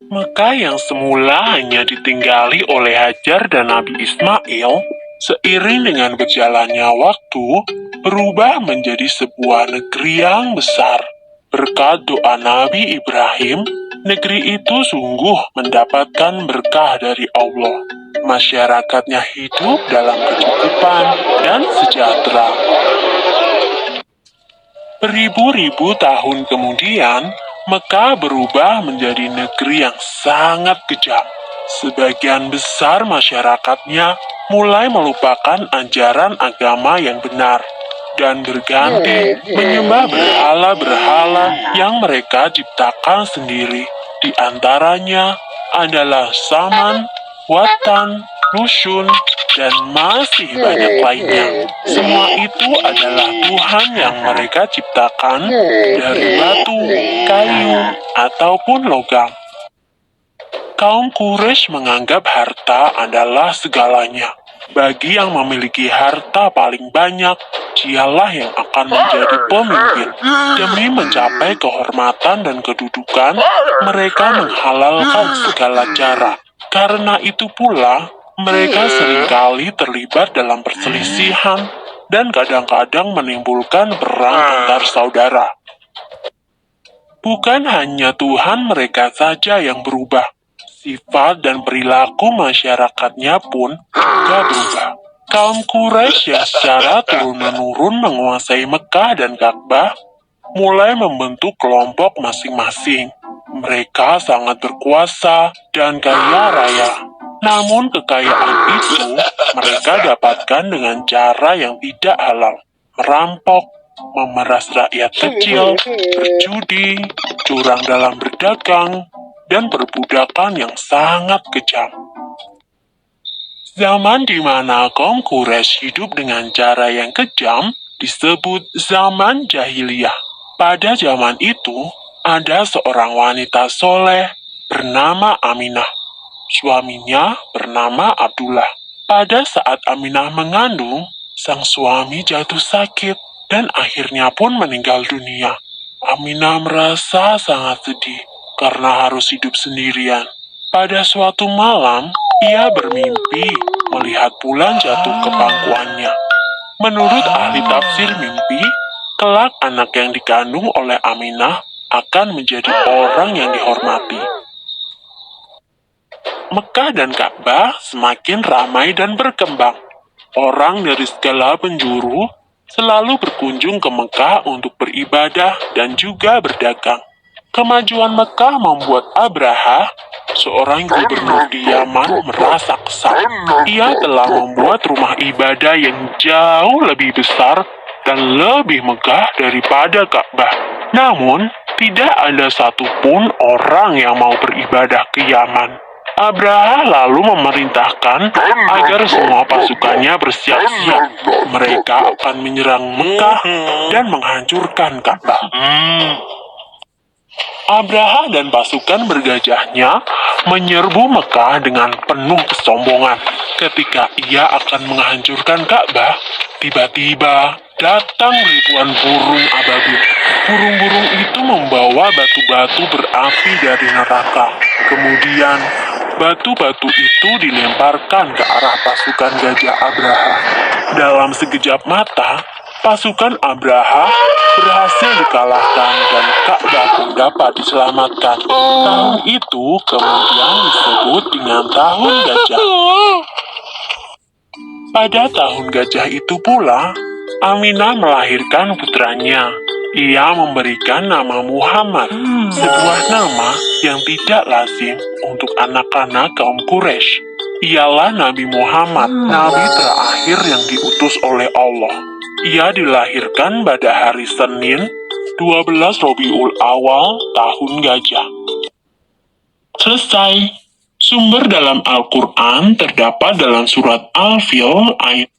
Mekah yang semula hanya ditinggali oleh Hajar dan Nabi Ismail, seiring dengan berjalannya waktu, berubah menjadi sebuah negeri yang besar. Berkat doa Nabi Ibrahim, negeri itu sungguh mendapatkan berkah dari Allah. Masyarakatnya hidup dalam kecukupan dan sejahtera. Beribu-ribu tahun kemudian, Mekah berubah menjadi negeri yang sangat kejam. Sebagian besar masyarakatnya mulai melupakan ajaran agama yang benar dan berganti menyembah berhala-berhala yang mereka ciptakan sendiri. Di antaranya adalah Saman, Watan, Nusyun, dan masih banyak lainnya. Semua itu adalah Tuhan yang mereka ciptakan dari batu, kayu, ataupun logam. Kaum Quraisy menganggap harta adalah segalanya. Bagi yang memiliki harta paling banyak, dialah yang akan menjadi pemimpin. Demi mencapai kehormatan dan kedudukan, mereka menghalalkan segala cara. Karena itu pula, mereka seringkali terlibat dalam perselisihan dan kadang-kadang menimbulkan perang antar saudara. Bukan hanya Tuhan mereka saja yang berubah, sifat dan perilaku masyarakatnya pun juga berubah. Kaum Quraisy yang secara turun-menurun menguasai Mekah dan Ka'bah mulai membentuk kelompok masing-masing. Mereka sangat berkuasa dan kaya raya. Namun kekayaan itu mereka dapatkan dengan cara yang tidak halal. Merampok, memeras rakyat kecil, berjudi, curang dalam berdagang, dan perbudakan yang sangat kejam. Zaman di mana kaum Quraisy hidup dengan cara yang kejam disebut zaman jahiliyah. Pada zaman itu, ada seorang wanita soleh bernama Aminah. Suaminya bernama Abdullah. Pada saat Aminah mengandung, sang suami jatuh sakit dan akhirnya pun meninggal dunia. Aminah merasa sangat sedih karena harus hidup sendirian. Pada suatu malam, ia bermimpi melihat bulan jatuh ke pangkuannya. Menurut ahli tafsir mimpi, kelak anak yang dikandung oleh Aminah akan menjadi orang yang dihormati. Mekah dan Ka'bah semakin ramai dan berkembang. Orang dari segala penjuru selalu berkunjung ke Mekah untuk beribadah dan juga berdagang. Kemajuan Mekah membuat Abraha, seorang gubernur di Yaman, merasa kesal. Ia telah membuat rumah ibadah yang jauh lebih besar dan lebih megah daripada Ka'bah. Namun, tidak ada satupun orang yang mau beribadah ke Yaman. Abraha lalu memerintahkan agar semua pasukannya bersiap-siap. Mereka akan menyerang Mekah dan menghancurkan Ka'bah. Abraha dan pasukan bergajahnya menyerbu Mekah dengan penuh kesombongan. Ketika ia akan menghancurkan Ka'bah, tiba-tiba datang ribuan burung ababil. Burung-burung itu membawa batu-batu berapi dari neraka. Kemudian, batu-batu itu dilemparkan ke arah pasukan gajah Abraha. Dalam sekejap mata, pasukan Abraha berhasil dikalahkan dan Ka'bah pun dapat diselamatkan. Tahun itu kemudian disebut dengan Tahun Gajah. Pada Tahun Gajah itu pula, Aminah melahirkan putranya. Ia memberikan nama Muhammad, sebuah nama yang tidak lazim untuk anak-anak kaum Quraisy. Ialah Nabi Muhammad, nabi terakhir yang diutus oleh Allah. Ia dilahirkan pada hari Senin, 12 Rabiul Awal, Tahun Gajah. Selesai. Sumber dalam Al-Quran terdapat dalam surat Al-Fil ayat